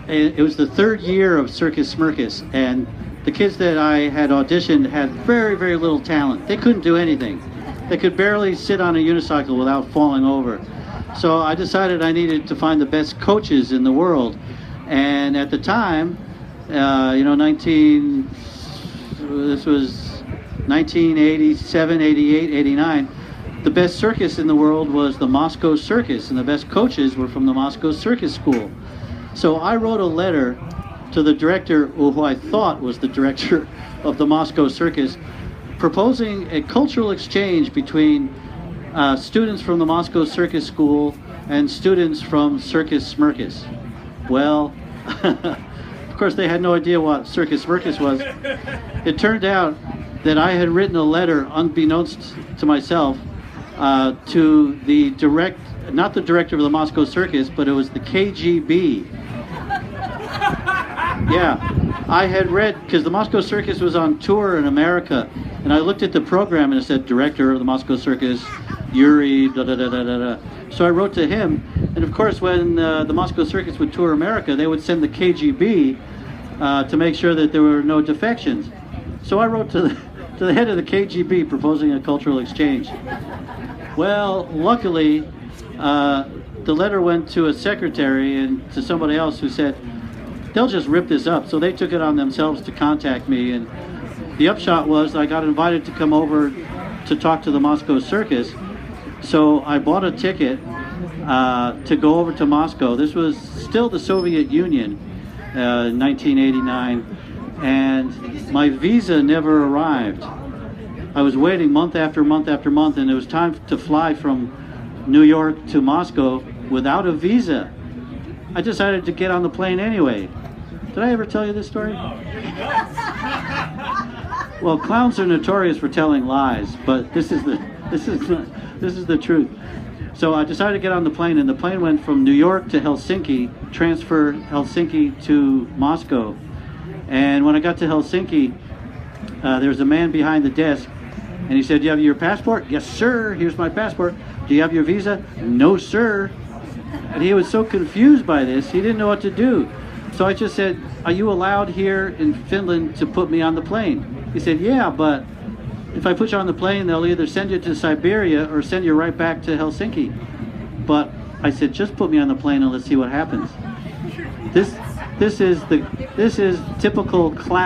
it was the third year of Circus, and the kids that I had auditioned had very, very little talent. They couldn't do anything. They could barely sit on a unicycle without falling over. So I decided I needed to find the best coaches in the world. And at the time, this was 1987, 88, 89, the best circus in the world was the Moscow Circus, and the best coaches were from the Moscow Circus School. So I wrote a letter to the director, who I thought was the director of the Moscow Circus, proposing a cultural exchange between students from the Moscow Circus School and students from Circus Smirkus. Well, of course they had no idea what Circus Smirkus was. It turned out that I had written a letter, unbeknownst to myself, to the not the director of the Moscow Circus, but it was the KGB. Yeah, I had read, because the Moscow Circus was on tour in America, and I looked at the program and it said, Director of the Moscow Circus, Yuri, da da da da da da. So I wrote to him, and of course when the Moscow Circus would tour America, they would send the KGB to make sure that there were no defections. So I wrote to the head of the KGB proposing a cultural exchange. Well, luckily, the letter went to a secretary and to somebody else who said, they'll just rip this up. So they took it on themselves to contact me, and the upshot was I got invited to come over to talk to the Moscow Circus. So I bought a ticket to go over to Moscow. This was still the Soviet Union, 1989, and my visa never arrived. I was waiting month after month after month, and it was time to fly from New York to Moscow without a visa. I decided to get on the plane anyway. Did I ever tell you this story? Well, clowns are notorious for telling lies, but this is the truth. So I decided to get on the plane, and the plane went from New York to Helsinki, transfer Helsinki to Moscow. And when I got to Helsinki, there was a man behind the desk, and he said, "Do you have your passport?" "Yes, sir. Here's my passport." "Do you have your visa?" "No, sir." And he was so confused by this, he didn't know what to do. So I just said, "Are you allowed here in Finland to put me on the plane?" He said, "Yeah, but if I put you on the plane, they'll either send you to Siberia or send you right back to Helsinki." But I said, "Just put me on the plane and let's see what happens." This is typical clown